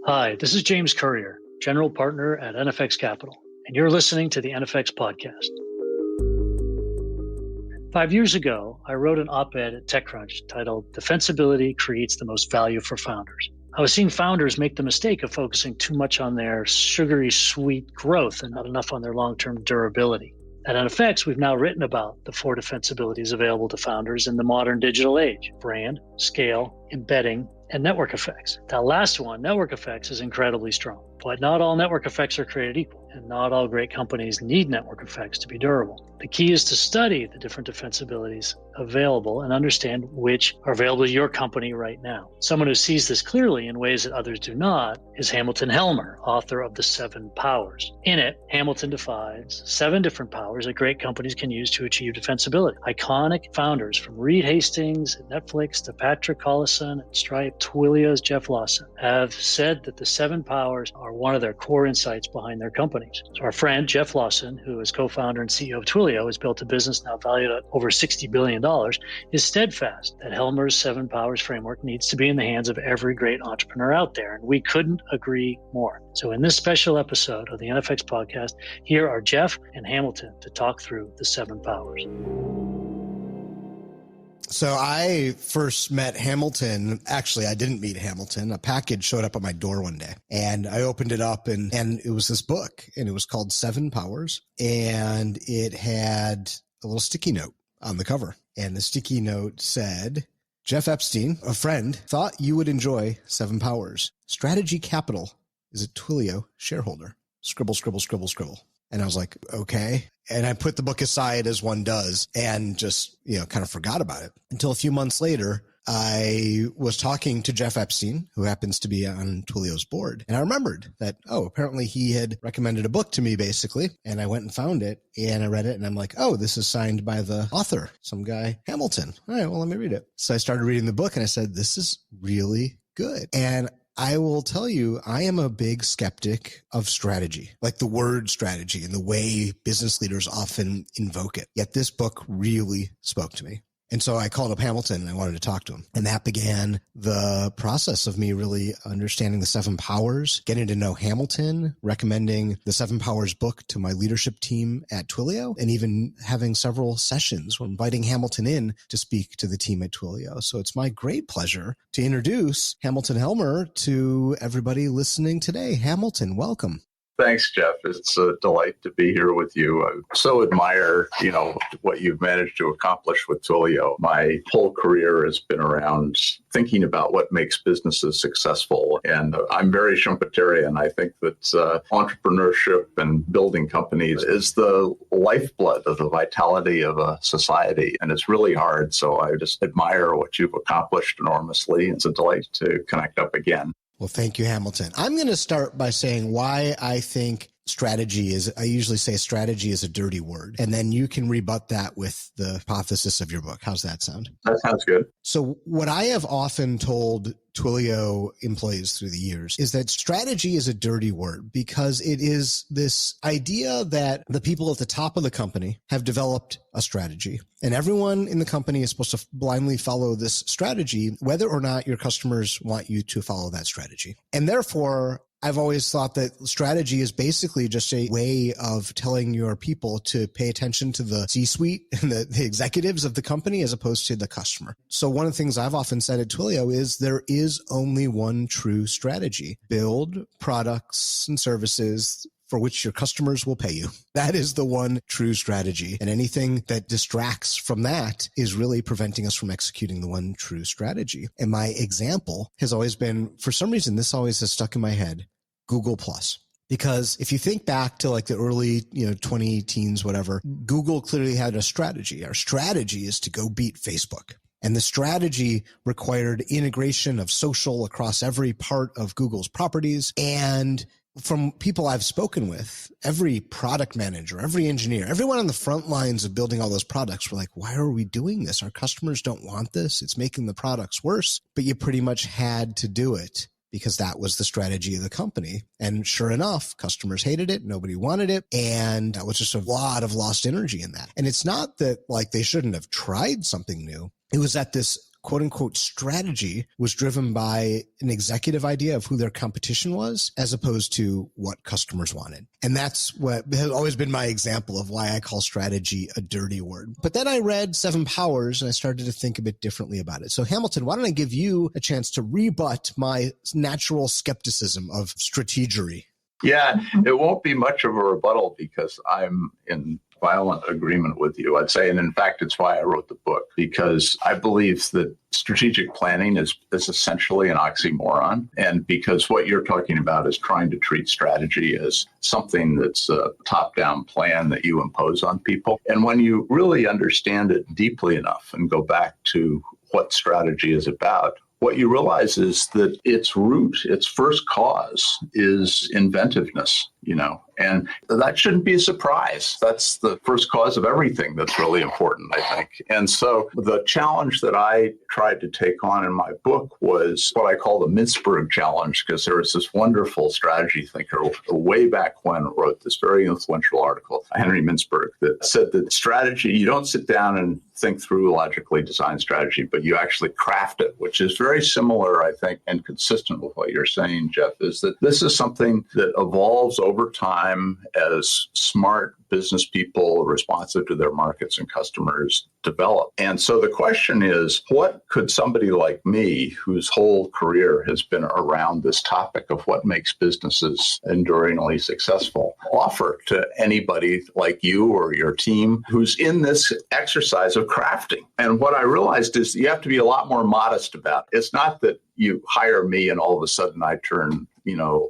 Hi, this is James Currier, General Partner at NFX Capital, and you're listening to the NFX Podcast. 5 years ago, I wrote an op-ed at TechCrunch titled Defensibility Creates the Most Value for Founders. I was seeing founders make the mistake of focusing too much on their sugary sweet growth and not enough on their long-term durability. At NFX, we've now written about the 4 defensibilities available to founders in the modern digital age: brand, scale, embedding, and network effects. That last one, network effects, is incredibly strong. But not all network effects are created equal, and not all great companies need network effects to be durable. The key is to study the different defensibilities available and understand which are available to your company right now. Someone who sees this clearly in ways that others do not is Hamilton Helmer, author of The 7 Powers. In it, Hamilton defines 7 different powers that great companies can use to achieve defensibility. Iconic founders from Reed Hastings at Netflix to Patrick Collison at Stripe, Twilio's Jeff Lawson have said that the 7 powers are one of their core insights behind their companies. So our friend Jeff Lawson, who is co-founder and CEO of Twilio, has built a business now valued at over $60 billion, is steadfast that Helmer's 7 powers framework needs to be in the hands of every great entrepreneur out there, and we couldn't agree more. So in this special episode of the NFX Podcast, here are Jeff and Hamilton to talk through the 7 powers. So I first met Hamilton. Actually, I didn't meet Hamilton. A package showed up at my door one day and I opened it up and it was this book and it was called 7 Powers and it had a little sticky note on the cover. And the sticky note said, Jeff Epstein, a friend, thought you would enjoy 7 Powers. Strategy Capital is a Twilio shareholder. Scribble, scribble, scribble, scribble. And I was like, okay. And I put the book aside as one does and just, kind of forgot about it until a few months later. I was talking to Jeff Epstein, who happens to be on Twilio's board. And I remembered that, apparently he had recommended a book to me basically. And I went and found it and I read it and I'm like, this is signed by the author, some guy, Hamilton. All right, well, let me read it. So I started reading the book and I said, this is really good. And I will tell you, I am a big skeptic of strategy, like the word strategy and the way business leaders often invoke it. Yet this book really spoke to me. And so I called up Hamilton and I wanted to talk to him. And that began the process of me really understanding the 7 powers, getting to know Hamilton, recommending the 7 Powers book to my leadership team at Twilio, and even having several sessions where inviting Hamilton in to speak to the team at Twilio. So it's my great pleasure to introduce Hamilton Helmer to everybody listening today. Hamilton, welcome. Thanks, Jeff. It's a delight to be here with you. I so admire, what you've managed to accomplish with Twilio. My whole career has been around thinking about what makes businesses successful. And I'm very Schumpeterian. I think that entrepreneurship and building companies is the lifeblood of the vitality of a society. And it's really hard. So I just admire what you've accomplished enormously. It's a delight to connect up again. Well, thank you, Hamilton. I'm going to start by saying why I think I usually say strategy is a dirty word, and then you can rebut that with the hypothesis of your book. How's that sound? That sounds good. So what I have often told Twilio employees through the years is that strategy is a dirty word because it is this idea that the people at the top of the company have developed a strategy and everyone in the company is supposed to blindly follow this strategy, whether or not your customers want you to follow that strategy. And therefore, I've always thought that strategy is basically just a way of telling your people to pay attention to the C-suite and the executives of the company as opposed to the customer. So one of the things I've often said at Twilio is there is only one true strategy. Build products and services for which your customers will pay you. That is the one true strategy. And anything that distracts from that is really preventing us from executing the one true strategy. And my example has always been, for some reason, this always has stuck in my head, Google Plus. Because if you think back to like the early, 20 teens, whatever, Google clearly had a strategy. Our strategy is to go beat Facebook. And the strategy required integration of social across every part of Google's properties. And from people I've spoken with, every product manager, every engineer, everyone on the front lines of building all those products were like, why are we doing this? Our customers don't want this. It's making the products worse. But you pretty much had to do it because that was the strategy of the company. And sure enough, customers hated it. Nobody wanted it. And that was just a lot of lost energy in that. And it's not that like they shouldn't have tried something new. It was that this quote unquote strategy was driven by an executive idea of who their competition was as opposed to what customers wanted. And that's what has always been my example of why I call strategy a dirty word. But then I read Seven Powers and I started to think a bit differently about it. So Hamilton, why don't I give you a chance to rebut my natural skepticism of strategery? Yeah, it won't be much of a rebuttal because I'm in violent agreement with you, I'd say. And in fact, it's why I wrote the book, because I believe that strategic planning is essentially an oxymoron. And because what you're talking about is trying to treat strategy as something that's a top-down plan that you impose on people. And when you really understand it deeply enough and go back to what strategy is about, what you realize is that its root, its first cause is inventiveness, and that shouldn't be a surprise. That's the first cause of everything that's really important, I think. And so the challenge that I tried to take on in my book was what I call the Mintzberg challenge, because there was this wonderful strategy thinker way back when wrote this very influential article, Henry Mintzberg, that said that strategy, you don't sit down and think through logically designed strategy, but you actually craft it, which is very similar, I think, and consistent with what you're saying, Jeff, is that this is something that evolves over time as smart business people responsive to their markets and customers develop. And so the question is, what could somebody like me, whose whole career has been around this topic of what makes businesses enduringly successful, offer to anybody like you or your team who's in this exercise of crafting? And what I realized is you have to be a lot more modest about it. It's not that you hire me and all of a sudden I turn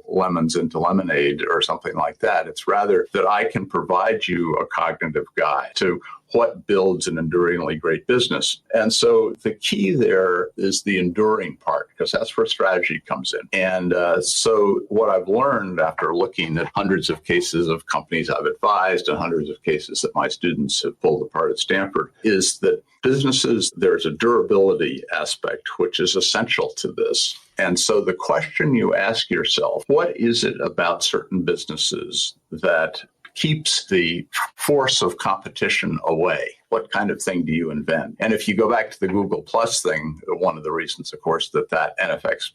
lemons into lemonade or something like that. It's rather that I can provide you a cognitive guide to what builds an enduringly great business. And so the key there is the enduring part, because that's where strategy comes in. And so what I've learned after looking at hundreds of cases of companies I've advised and hundreds of cases that my students have pulled apart at Stanford is that businesses, there's a durability aspect, which is essential to this. And so the question you ask yourself, what is it about certain businesses that keeps the force of competition away? What kind of thing do you invent? And if you go back to the Google Plus thing, one of the reasons, of course, that NFX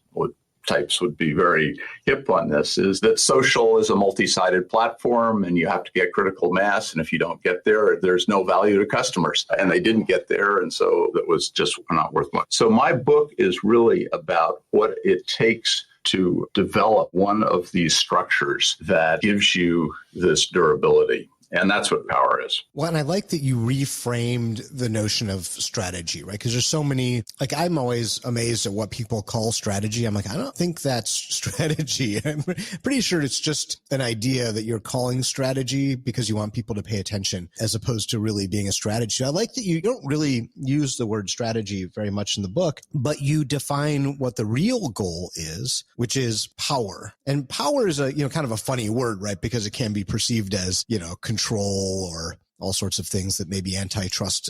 types would be very hip on this is that social is a multi-sided platform and you have to get critical mass. And if you don't get there, there's no value to customers. And they didn't get there. And so that was just not worth much. So my book is really about what it takes to develop one of these structures that gives you this durability. And that's what power is. Well, and I like that you reframed the notion of strategy, right? Because there's so many, I'm always amazed at what people call strategy. I'm like, I don't think that's strategy. I'm pretty sure it's just an idea that you're calling strategy because you want people to pay attention as opposed to really being a strategy. I like that you don't really use the word strategy very much in the book, but you define what the real goal is, which is power. And power is a, kind of a funny word, right? Because it can be perceived as, control or all sorts of things that maybe antitrust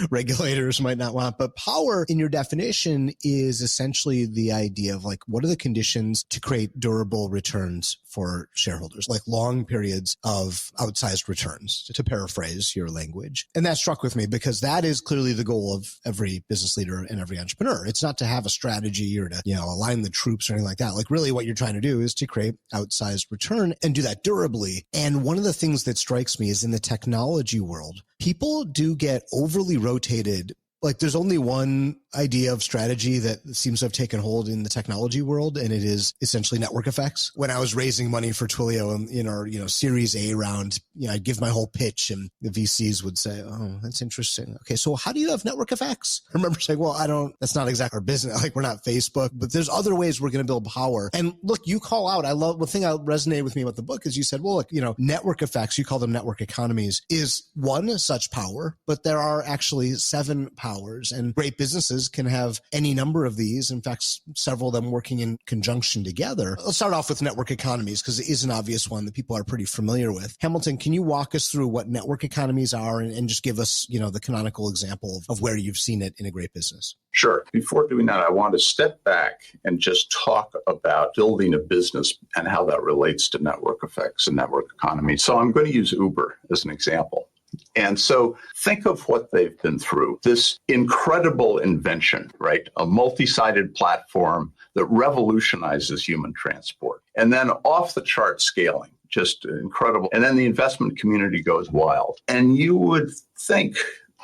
regulators might not want. But power in your definition is essentially the idea of what are the conditions to create durable returns for shareholders, like long periods of outsized returns, to paraphrase your language. And that struck with me because that is clearly the goal of every business leader and every entrepreneur. It's not to have a strategy or to, align the troops or anything like that. Really what you're trying to do is to create outsized return and do that durably. And one of the things that strikes me is in the technology world, people do get overly rotated. There's only one idea of strategy that seems to have taken hold in the technology world, and it is essentially network effects. When I was raising money for Twilio in our, Series A round, I'd give my whole pitch and the VCs would say, oh, that's interesting. Okay, so how do you have network effects? I remember saying, well, that's not exactly our business. We're not Facebook, but there's other ways we're going to build power. And look, you call out, the thing that resonated with me about the book is you said, well, look, network effects, you call them network economies, is one such power, but there are actually 7 powers, and great businesses can have any number of these. In fact, several of them working in conjunction together. Let's start off with network economies because it is an obvious one that people are pretty familiar with. Hamilton, can you walk us through what network economies are and just give us, the canonical example of where you've seen it in a great business? Sure. Before doing that, I want to step back and just talk about building a business and how that relates to network effects and network economies. So I'm going to use Uber as an example. And so think of what they've been through. This incredible invention, right? A multi-sided platform that revolutionizes human transport. And then off the chart scaling, just incredible. And then the investment community goes wild. And you would think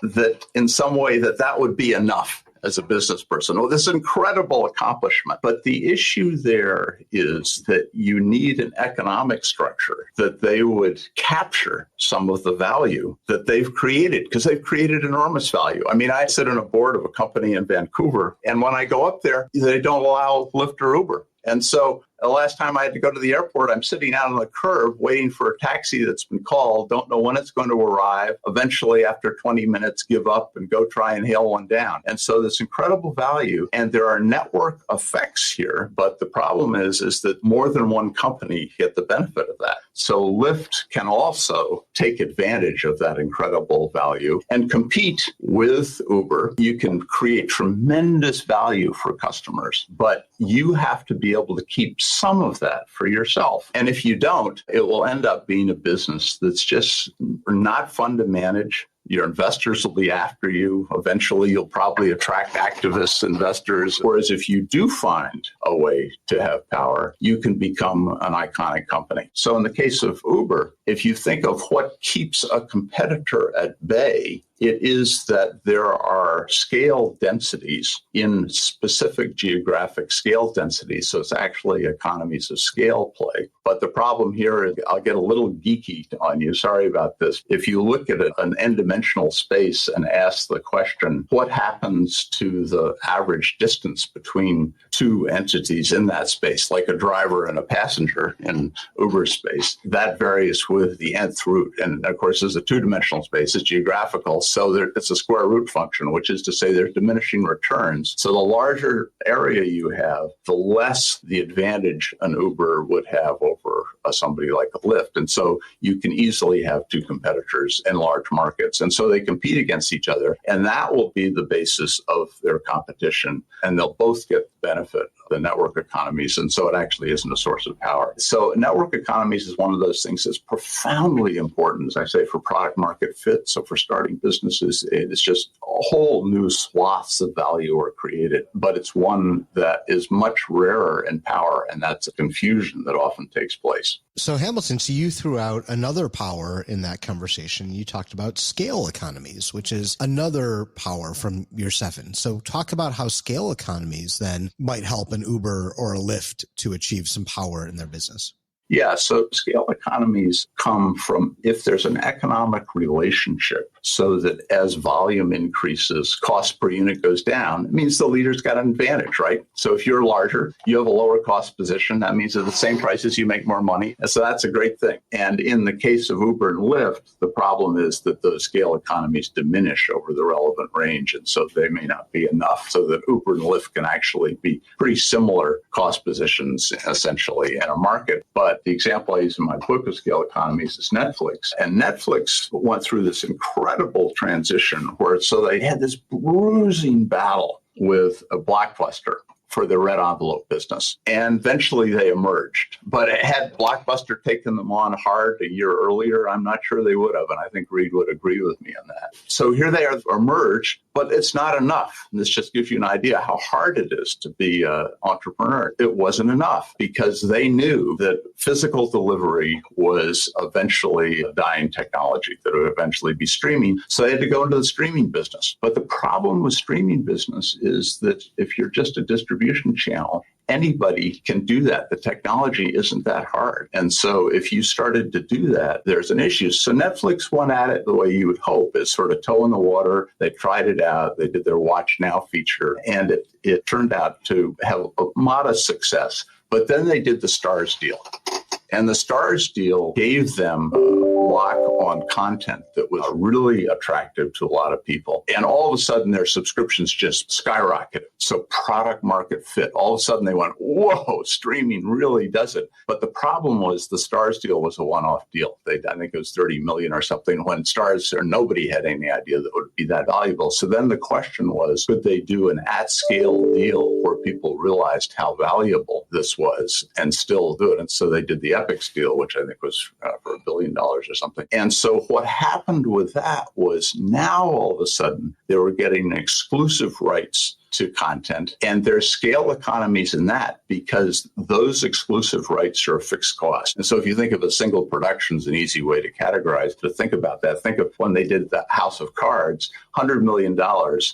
that in some way that would be enough as a business person. Oh, this incredible accomplishment. But the issue there is that you need an economic structure that they would capture some of the value that they've created, because they've created enormous value. I mean, I sit on a board of a company in Vancouver, and when I go up there, they don't allow Lyft or Uber. And so the last time I had to go to the airport, I'm sitting out on the curb waiting for a taxi that's been called, don't know when it's going to arrive. Eventually, after 20 minutes, give up and go try and hail one down. And so this incredible value, and there are network effects here. But the problem is that more than one company get the benefit of that. So Lyft can also take advantage of that incredible value and compete with Uber. You can create tremendous value for customers, but you have to be able to keep some of that for yourself. And if you don't, it will end up being a business that's just not fun to manage. Your investors will be after you. Eventually, you'll probably attract activist investors. Whereas if you do find a way to have power, you can become an iconic company. So in the case of Uber, if you think of what keeps a competitor at bay, it is that there are scale densities in specific geographic scale densities. So it's actually economies of scale play. But the problem here is, I'll get a little geeky on you. Sorry about this. If you look at an n-dimensional space and ask the question, what happens to the average distance between two entities in that space, like a driver and a passenger in Uber space, that varies with the nth root. And of course, there's a two-dimensional space, it's geographical. So it's a square root function, which is to say there's diminishing returns. So the larger area you have, the less the advantage an Uber would have over somebody like a Lyft. And so you can easily have two competitors in large markets. And so they compete against each other. And that will be the basis of their competition. And they'll both get the benefit of the network economies. And so it actually isn't a source of power. So network economies is one of those things that's profoundly important, as I say, for product market fit. So for starting businesses, it's just a whole new swaths of value are created. But it's one that is much rarer in power. And that's a confusion that often takes place. So Hamilton, so you threw out another power in that conversation. You talked about scale economies, which is another power from your seven. So talk about how scale economies then might help an Uber or a Lyft to achieve some power in their business. Yeah, so scale economies come from if there's an economic relationship so that as volume increases, cost per unit goes down. It means the leader's got an advantage, right? So if you're larger, you have a lower cost position. That means at the same prices, you make more money. And so that's a great thing. And in the case of Uber and Lyft, the problem is that those scale economies diminish over the relevant range. And so they may not be enough so that Uber and Lyft can actually be pretty similar cost positions essentially in a market. But the example I use in my book of scale economies is Netflix. And Netflix went through this incredible transition where so they had this bruising battle with a Blockbuster for the red envelope business. And eventually they emerged. But had Blockbuster taken them on hard a year earlier, I'm not sure they would have. And I think Reed would agree with me on that. So here they are emerged, but it's not enough. And this just gives you an idea how hard it is to be an entrepreneur. It wasn't enough because they knew that physical delivery was eventually a dying technology, that it would eventually be streaming. So they had to go into the streaming business. But the problem with streaming business is that if you're just a distribution channel, anybody can do that. The technology isn't that hard. And so if you started to do that, there's an issue. So Netflix went at it the way you would hope, is sort of toe in the water. They tried it out. They did their Watch Now feature, and it turned out to have a modest success. But then they did the Stars deal. And the Stars deal gave them a lock on content that was really attractive to a lot of people. And all of a sudden, their subscriptions just skyrocketed. So product market fit. All of a sudden, they went, whoa, streaming really does it. But the problem was the Stars deal was a one-off deal. I think it was 30 million or something when Stars, or nobody had any idea that it would be that valuable. So then the question was, could they do an at-scale deal where people realized how valuable this was and still do it? And so they did the Epix deal, which I think was for $1 billion or something. And so what happened with that was now all of a sudden they were getting exclusive rights to content, and there's scale economies in that because those exclusive rights are a fixed cost. And so if you think of a single production as an easy way to categorize, to think about that, think of when they did the House of Cards, $100 million.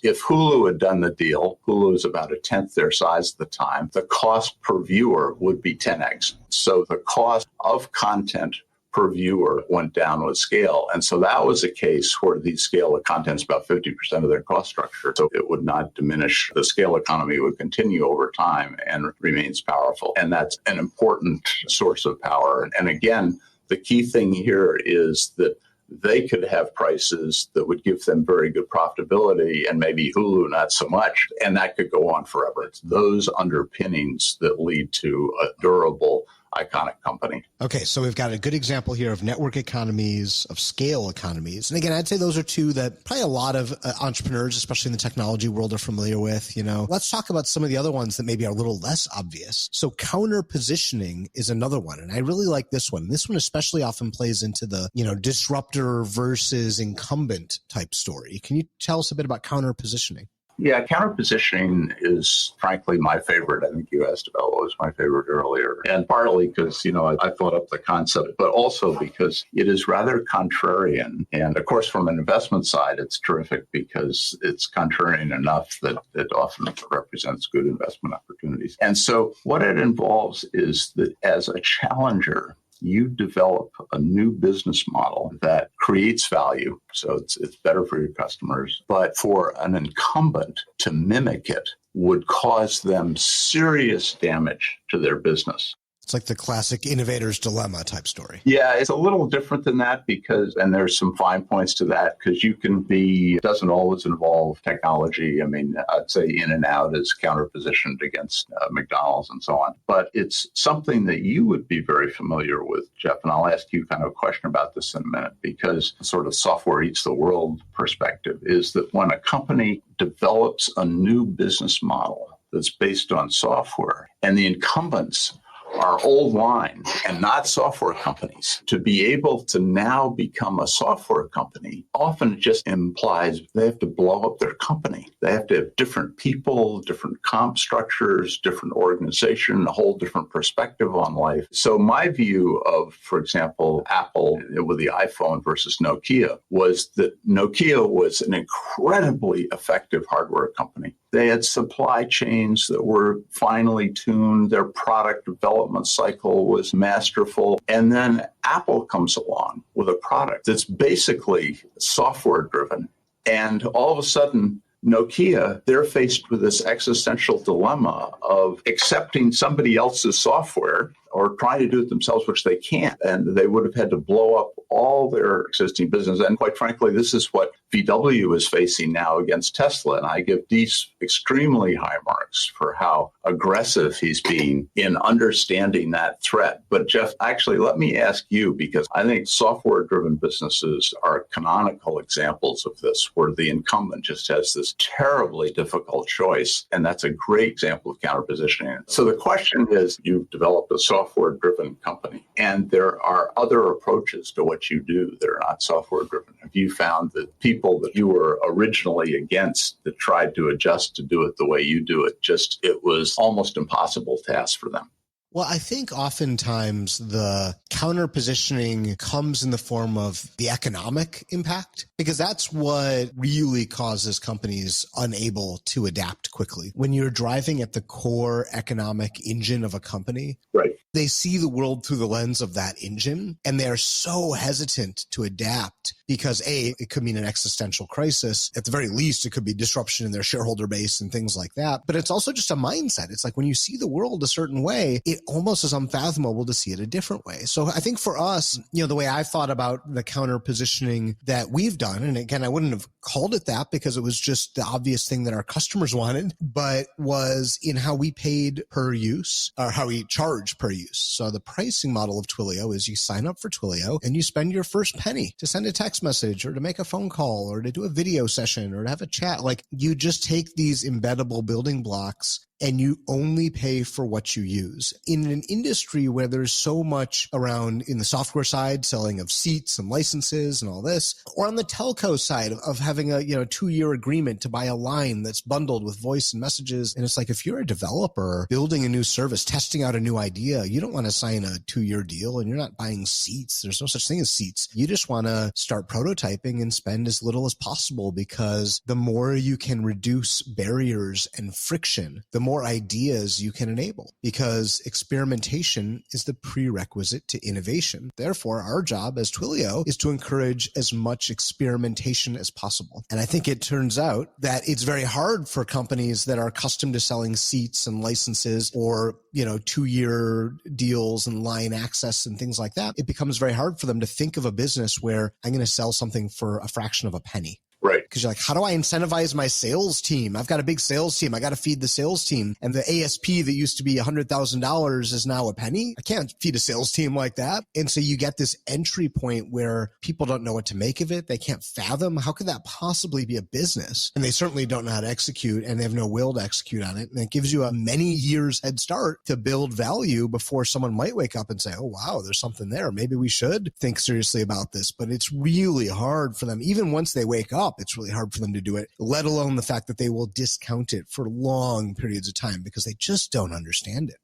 If Hulu had done the deal, Hulu was about a tenth their size at the time, the cost per viewer would be 10x. So the cost of content per viewer went down with scale. And so that was a case where the scale of content is about 50% of their cost structure. So it would not diminish. The scale economy would continue over time and remains powerful. And that's an important source of power. And again, the key thing here is that they could have prices that would give them very good profitability and maybe Hulu not so much. And that could go on forever. It's those underpinnings that lead to a durable, iconic company. Okay, so we've got a good example here of network economies, of scale economies. And again, I'd say those are two that probably a lot of entrepreneurs, especially in the technology world, are familiar with. Let's talk about some of the other ones that maybe are a little less obvious. So counter positioning is another one. And I really like this one. This one especially often plays into the, disruptor versus incumbent type story. Can you tell us a bit about counter positioning? Yeah, counterpositioning is frankly my favorite. I think you asked about what was my favorite earlier. And partly because, I thought up the concept, but also because it is rather contrarian. And of course, from an investment side, it's terrific because it's contrarian enough that it often represents good investment opportunities. And so what it involves is that as a challenger, you develop a new business model that creates value. So it's better for your customers. But for an incumbent to mimic it would cause them serious damage to their business. It's like the classic innovator's dilemma type story. Yeah, it's a little different than that and there's some fine points to that because it doesn't always involve technology. I mean, I'd say In and Out is counterpositioned against McDonald's and so on. But it's something that you would be very familiar with, Jeff. And I'll ask you kind of a question about this in a minute because sort of software eats the world perspective is that when a company develops a new business model that's based on software and the incumbents are old line and not software companies, to be able to now become a software company often just implies they have to blow up their company. They have to have different people, different comp structures, different organization, a whole different perspective on life. So my view of, for example, Apple with the iPhone versus Nokia was that Nokia was an incredibly effective hardware company. They had supply chains that were finely tuned. Their product development cycle was masterful. And then Apple comes along with a product that's basically software driven. And all of a sudden, Nokia, they're faced with this existential dilemma of accepting somebody else's software or trying to do it themselves, which they can't. And they would have had to blow up all their existing business. And quite frankly, this is what VW is facing now against Tesla. And I give Dees extremely high marks for how aggressive he's being in understanding that threat. But Jeff, actually, let me ask you, because I think software-driven businesses are canonical examples of this, where the incumbent just has this terribly difficult choice. And that's a great example of counterpositioning. So the question is, you've developed a software-driven company, and there are other approaches to what you do that are not software-driven. Have you found that people that you were originally against that tried to adjust to do it the way you do it, it was almost impossible task for them? Well, I think oftentimes the counter positioning comes in the form of the economic impact, because that's what really causes companies unable to adapt quickly. When you're driving at the core economic engine of a company, right, they see the world through the lens of that engine, and they're so hesitant to adapt because A, it could mean an existential crisis. At the very least, it could be disruption in their shareholder base and things like that. But it's also just a mindset. It's like when you see the world a certain way, it almost is unfathomable to see it a different way. So I think for us, the way I've thought about the counter positioning that we've done, and again, I wouldn't have called it that because it was just the obvious thing that our customers wanted, but was in how we paid per use or how we charge per use. So the pricing model of Twilio is you sign up for Twilio and you spend your first penny to send a text message or to make a phone call or to do a video session or to have a chat. Like, you just take these embeddable building blocks and you only pay for what you use. In an industry where there's so much around in the software side, selling of seats and licenses and all this, or on the telco side of having a 2-year agreement to buy a line that's bundled with voice and messages. And it's like, if you're a developer building a new service, testing out a new idea, you don't want to sign a 2-year deal, and you're not buying seats. There's no such thing as seats. You just want to start prototyping and spend as little as possible, because the more you can reduce barriers and friction, the more ideas you can enable, because experimentation is the prerequisite to innovation. Therefore, our job as Twilio is to encourage as much experimentation as possible. And I think it turns out that it's very hard for companies that are accustomed to selling seats and licenses, or 2-year deals and line access and things like that. It becomes very hard for them to think of a business where I'm going to sell something for a fraction of a penny. Right. Because you're like, how do I incentivize my sales team? I've got a big sales team. I got to feed the sales team. And the ASP that used to be $100,000 is now a penny. I can't feed a sales team like that. And so you get this entry point where people don't know what to make of it. They can't fathom, how could that possibly be a business? And they certainly don't know how to execute, and they have no will to execute on it. And it gives you a many years head start to build value before someone might wake up and say, oh, wow, there's something there. Maybe we should think seriously about this. But it's really hard for them. Even once they wake up, it's really hard for them to do it, let alone the fact that they will discount it for long periods of time because they just don't understand it.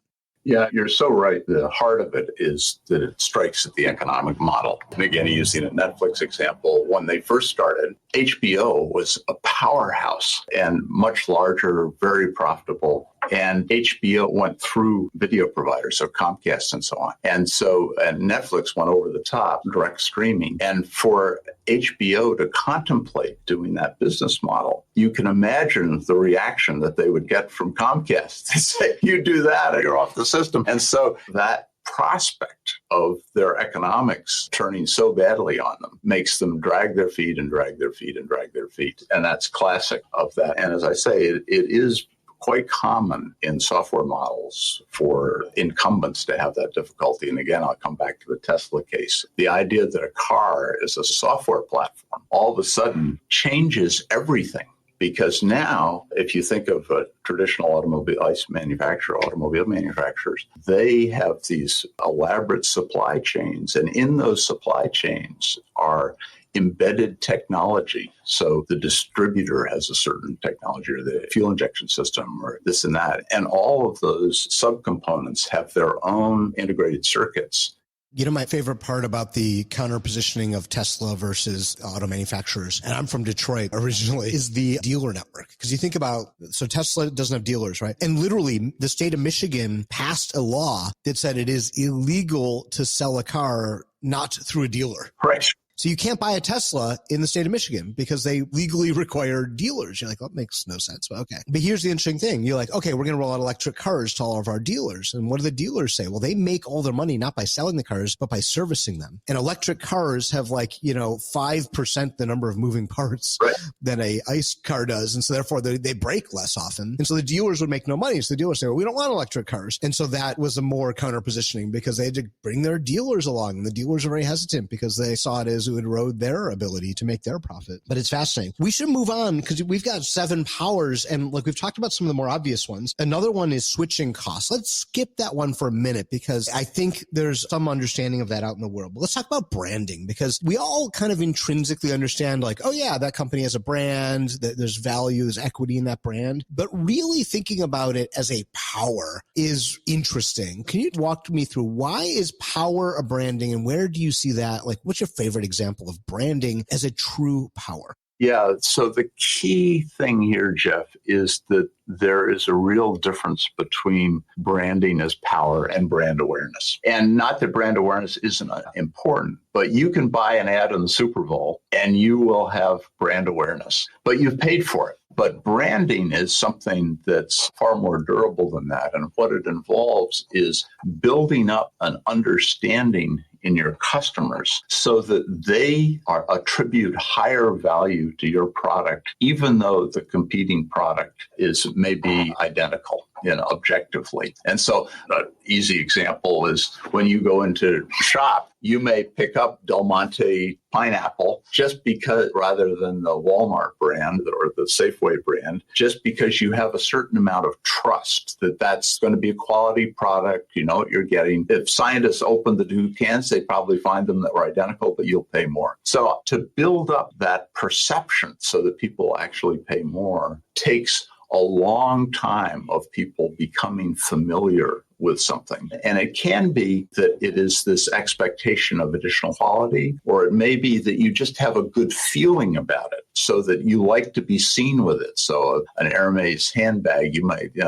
Yeah, you're so right. The heart of it is that it strikes at the economic model. And again, using a Netflix example, when they first started, HBO was a powerhouse and much larger, very profitable. And HBO went through video providers, so Comcast and so on. And Netflix went over the top, direct streaming. And for HBO to contemplate doing that business model, you can imagine the reaction that they would get from Comcast. They say, you do that, you're off the system. And so that prospect of their economics turning so badly on them makes them drag their feet and drag their feet and drag their feet. And that's classic of that. And as I say, it is quite common in software models for incumbents to have that difficulty. And again, I'll come back to the Tesla case. The idea that a car is a software platform all of a sudden changes everything. Because now, if you think of a traditional automobile manufacturers, they have these elaborate supply chains. And in those supply chains are embedded technology. So the distributor has a certain technology, or the fuel injection system, or this and that. And all of those subcomponents have their own integrated circuits. My favorite part about the counter-positioning of Tesla versus auto manufacturers, and I'm from Detroit originally, is the dealer network. Because you think about, so Tesla doesn't have dealers, right? And literally the state of Michigan passed a law that said it is illegal to sell a car not through a dealer. Right. So you can't buy a Tesla in the state of Michigan because they legally require dealers. You're like, well, that makes no sense, but okay. But here's the interesting thing. You're like, okay, we're going to roll out electric cars to all of our dealers. And what do the dealers say? Well, they make all their money not by selling the cars, but by servicing them. And electric cars have 5% the number of moving parts than a ICE car does. And so therefore they break less often. And so the dealers would make no money. So the dealers say, well, we don't want electric cars. And so that was a more counter positioning because they had to bring their dealers along. And the dealers are very hesitant because they saw it as it would erode their ability to make their profit. But it's fascinating. We should move on because we've got 7 powers, and we've talked about some of the more obvious ones. Another one is switching costs. Let's skip that one for a minute because I think there's some understanding of that out in the world. But let's talk about branding, because we all kind of intrinsically understand oh yeah, that company has a brand, that there's value, there's equity in that brand. But really thinking about it as a power is interesting. Can you walk me through why is power a branding, and where do you see that? What's your favorite example of branding as a true power? Yeah, so the key thing here, Jeff, is that there is a real difference between branding as power and brand awareness. And not that brand awareness isn't important, but you can buy an ad in the Super Bowl and you will have brand awareness, but you've paid for it. But branding is something that's far more durable than that. And what it involves is building up an understanding in your customers so that they attribute higher value to your product, even though the competing product is maybe identical. objectively. And so an easy example is when you go into shop, you may pick up Del Monte pineapple just because, rather than the Walmart brand or the Safeway brand, just because you have a certain amount of trust that that's going to be a quality product. You know what you're getting. If scientists open the two cans, they probably find them that were identical, but you'll pay more. So to build up that perception so that people actually pay more takes a long time of people becoming familiar with something. And it can be that it is this expectation of additional quality, or it may be that you just have a good feeling about it so that you like to be seen with it. So an Hermes handbag,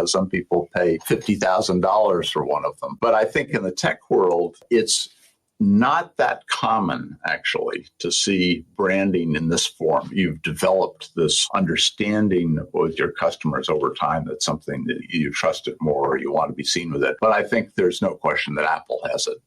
some people pay $50,000 for one of them. But I think in the tech world, it's not that common, actually, to see branding in this form. You've developed this understanding with your customers over time that's something that you trust it more or you want to be seen with it. But I think there's no question that Apple has it,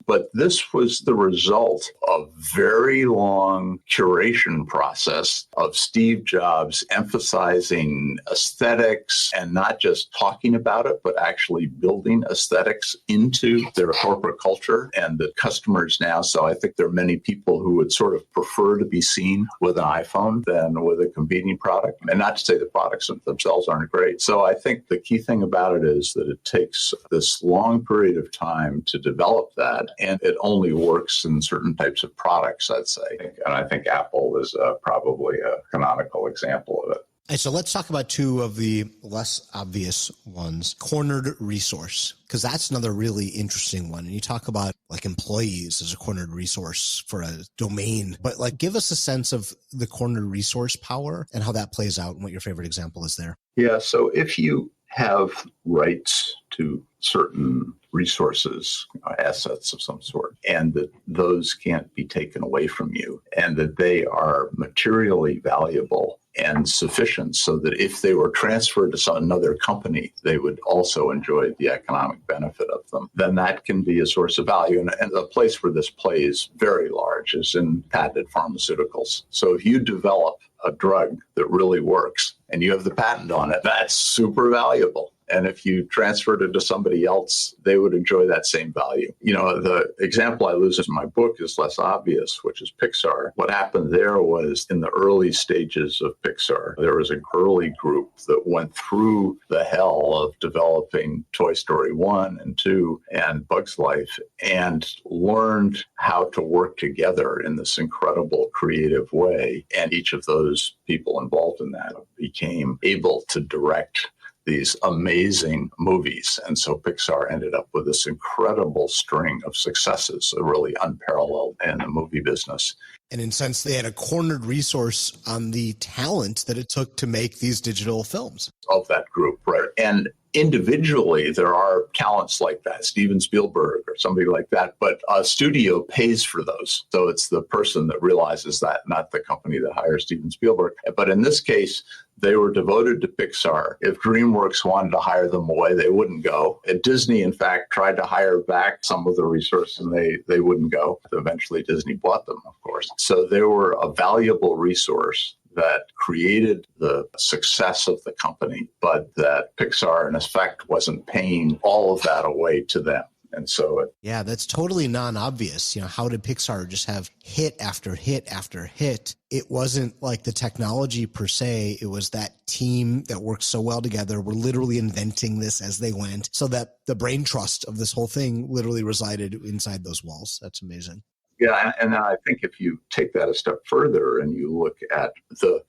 But this was the result of very long curation process of Steve Jobs emphasizing aesthetics and not just talking about it, but actually building aesthetics into their corporate culture and the customers now. So I think there are many people who would sort of prefer to be seen with an iPhone than with a competing product. And not to say the products themselves aren't great. So I think the key thing about it is that it takes this long period of time to develop that. And it only works in certain types of products, I'd say. And I think Apple is probably a canonical example of it. And so let's talk about two of the less obvious ones. Cornered resource, because that's another really interesting one. And you talk about like employees as a cornered resource for a domain, but like give us a sense of the cornered resource power and how that plays out and what your favorite example is there. Yeah. So if you have rights to certain resources, assets of some sort, and that those can't be taken away from you, and that they are materially valuable and sufficient so that if they were transferred to another company, they would also enjoy the economic benefit of them, then that can be a source of value. And the place where this plays very large is in patented pharmaceuticals. So if you develop a drug that really works and you have the patent on it, that's super valuable. And if you transferred it to somebody else, they would enjoy that same value. The example I use in my book is less obvious, which is Pixar. What happened there was in the early stages of Pixar, there was an early group that went through the hell of developing Toy Story 1 and 2 and Bug's Life and learned how to work together in this incredible creative way. And each of those people involved in that became able to direct these amazing movies. And so Pixar ended up with this incredible string of successes, really unparalleled in the movie business. And in a sense, they had a cornered resource on the talent that it took to make these digital films. Of that group, right. And individually, there are talents like that, Steven Spielberg or somebody like that, but a studio pays for those. So it's the person that realizes that, not the company that hires Steven Spielberg. But in this case, they were devoted to Pixar. If DreamWorks wanted to hire them away, they wouldn't go. And Disney, in fact, tried to hire back some of the resources and they wouldn't go. Eventually, Disney bought them, of course. So they were a valuable resource that created the success of the company, but that Pixar, in effect, wasn't paying all of that away to them. And so yeah, that's totally non-obvious. How did Pixar just have hit after hit after hit? It wasn't like the technology per se. It was that team that worked so well together. We're literally inventing this as they went, so that the brain trust of this whole thing literally resided inside those walls. That's amazing. Yeah, and I think if you take that a step further and you look at the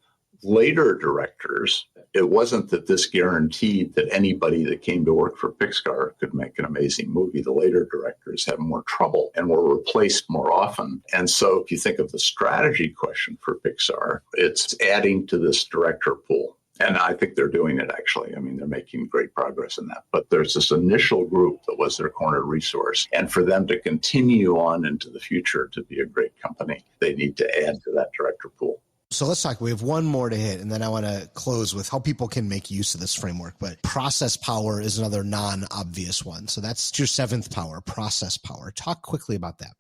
later directors, it wasn't that this guaranteed that anybody that came to work for Pixar could make an amazing movie. The later directors had more trouble and were replaced more often. And so if you think of the strategy question for Pixar, it's adding to this director pool. And I think they're doing it, actually. I mean, they're making great progress in that. But there's this initial group that was their corner resource. And for them to continue on into the future to be a great company, they need to add to that director pool. So let's talk. We have one more to hit, and then I want to close with how people can make use of this framework. But process power is another non-obvious one. So that's your seventh power, process power. Talk quickly about that.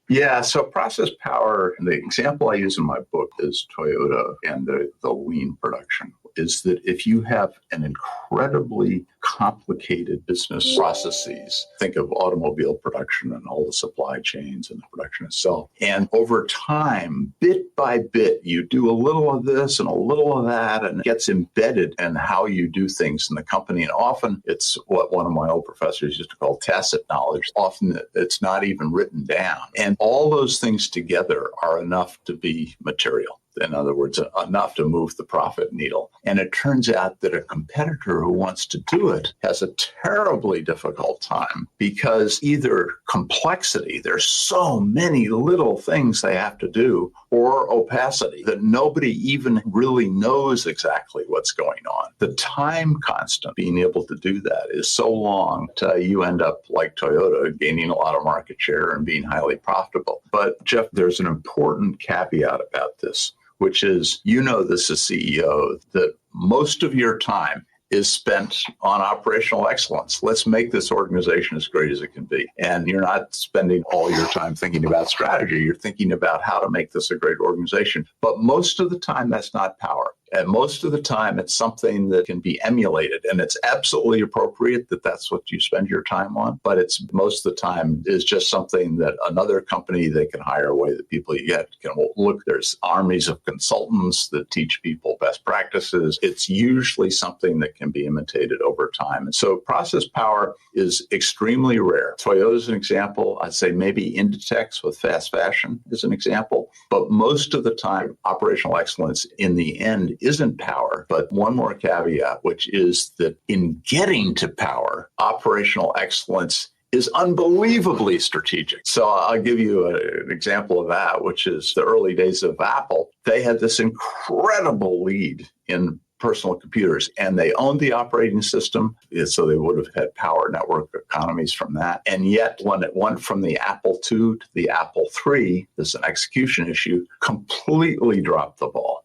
Yeah, so process power, the example I use in my book is Toyota and the lean production, is that if you have an incredibly complicated business processes. Think of automobile production and all the supply chains and the production itself. And over time, bit by bit, you do a little of this and a little of that, and it gets embedded in how you do things in the company. And often it's what one of my old professors used to call tacit knowledge. Often it's not even written down. And all those things together are enough to be material. In other words, enough to move the profit needle. And it turns out that a competitor who wants to do it has a terribly difficult time because either complexity, there's so many little things they have to do, or opacity, that nobody even really knows exactly what's going on. The time constant being able to do that is so long that you end up like Toyota, gaining a lot of market share and being highly profitable. But Jeff, there's an important caveat about this, which is, this as CEO, that most of your time is spent on operational excellence. Let's make this organization as great as it can be. And you're not spending all your time thinking about strategy. You're thinking about how to make this a great organization. But most of the time, that's not power. And most of the time, it's something that can be emulated. And it's absolutely appropriate that that's what you spend your time on. But it's most of the time is just something that another company, they can hire away the people you get. Look, there's armies of consultants that teach people best practices. It's usually something that can be imitated over time. And so process power is extremely rare. Toyota's an example. I'd say maybe Inditex with fast fashion is an example. But most of the time, operational excellence in the end isn't power. But one more caveat, which is that in getting to power, operational excellence is unbelievably strategic. So I'll give you an example of that, which is the early days of Apple. They had this incredible lead in personal computers, and they owned the operating system, so they would have had power network economies from that. And yet, when it went from the Apple II to the Apple III, this is an execution issue, completely dropped the ball.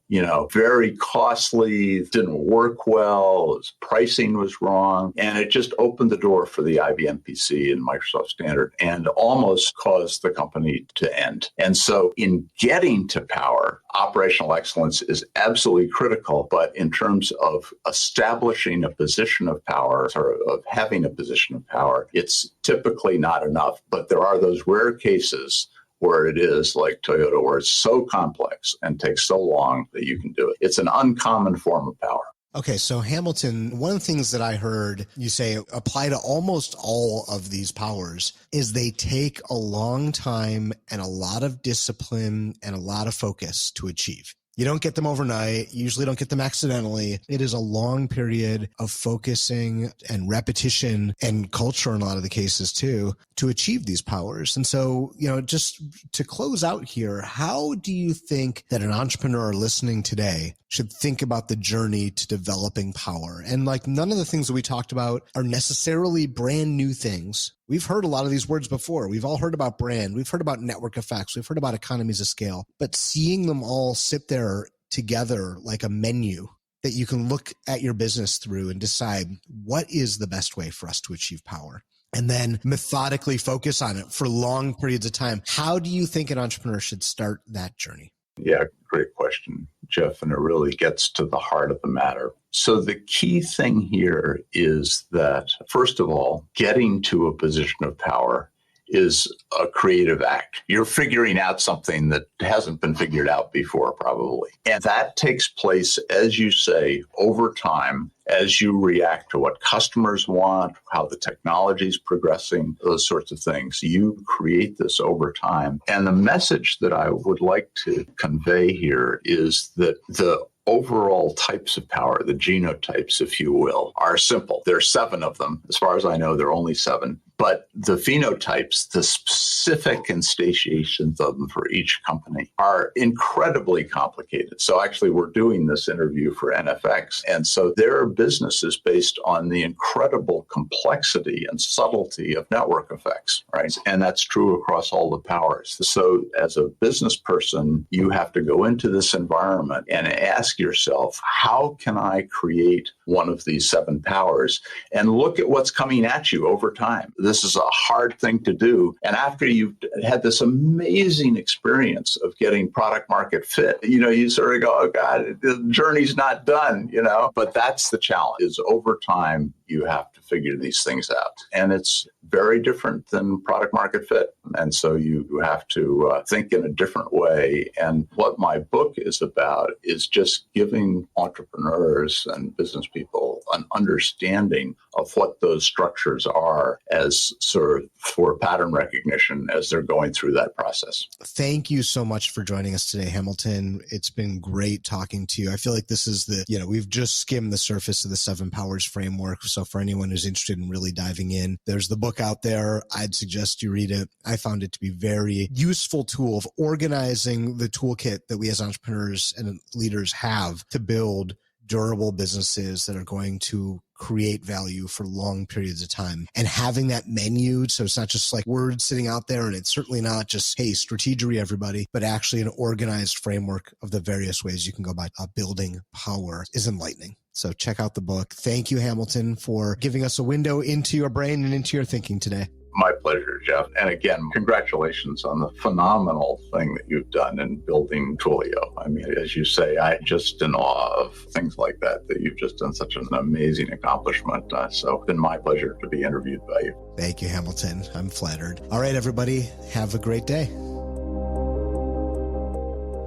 Very costly, didn't work well, its pricing was wrong, and it just opened the door for the IBM PC and Microsoft Standard and almost caused the company to end. And so in getting to power, operational excellence is absolutely critical, but in terms of establishing a position of power or of having a position of power, it's typically not enough. But there are those rare cases where it is like Toyota, where it's so complex and takes so long that you can do it. It's an uncommon form of power. Okay, so Hamilton, one of the things that I heard you say apply to almost all of these powers is they take a long time and a lot of discipline and a lot of focus to achieve. You don't get them overnight. You usually don't get them accidentally. It is a long period of focusing and repetition and culture in a lot of the cases too, to achieve these powers. And so, just to close out here, how do you think that an entrepreneur listening today should think about the journey to developing power? And none of the things that we talked about are necessarily brand new things. We've heard a lot of these words before. We've all heard about brand. We've heard about network effects. We've heard about economies of scale. But seeing them all sit there together like a menu that you can look at your business through and decide what is the best way for us to achieve power, and then methodically focus on it for long periods of time. How do you think an entrepreneur should start that journey? Yeah, great question, Jeff, and it really gets to the heart of the matter. So the key thing here is that, first of all, getting to a position of power is a creative act. You're figuring out something that hasn't been figured out before, probably. And that takes place, as you say, over time, as you react to what customers want, how the technology is progressing, those sorts of things. You create this over time. And the message that I would like to convey here is that the overall types of power, the genotypes, if you will, are simple. There are 7 of them. As far as I know, there are only 7. But the phenotypes, the specific instantiations of them for each company, are incredibly complicated. So actually, we're doing this interview for NFX. And so there are businesses based on the incredible complexity and subtlety of network effects, right? And that's true across all the powers. So as a business person, you have to go into this environment and ask yourself, how can I create one of these 7 powers? And look at what's coming at you over time. this is a hard thing to do. And after you've had this amazing experience of getting product market fit, you sort of go, oh God, the journey's not done, but that's the challenge, is over time, you have to figure these things out. And it's very different than product market fit. And so you have to think in a different way. And what my book is about is just giving entrepreneurs and business people an understanding of what those structures are as sort of for pattern recognition as they're going through that process. Thank you so much for joining us today, Hamilton. It's been great talking to you. I feel like this is we've just skimmed the surface of the 7 Powers framework. So for anyone who's interested in really diving in, there's the book out there. I'd suggest you read it. I found it to be very useful tool of organizing the toolkit that we as entrepreneurs and leaders have to build durable businesses that are going to create value for long periods of time, and having that menu. So it's not just like words sitting out there, and it's certainly not just, hey, strategery, everybody, but actually an organized framework of the various ways you can go about building power is enlightening. So check out the book. Thank you, Hamilton, for giving us a window into your brain and into your thinking today. My pleasure, Jeff. And again, congratulations on the phenomenal thing that you've done in building Twilio. I mean, as you say, I'm just in awe of things like that you've just done such an amazing accomplishment. So it's been my pleasure to be interviewed by you. Thank you, Hamilton. I'm flattered. All right, everybody, have a great day.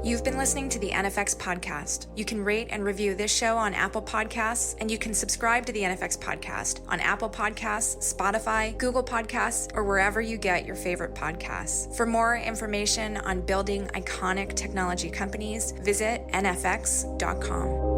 You've been listening to the NFX Podcast. You can rate and review this show on Apple Podcasts, and you can subscribe to the NFX Podcast on Apple Podcasts, Spotify, Google Podcasts, or wherever you get your favorite podcasts. For more information on building iconic technology companies, visit nfx.com.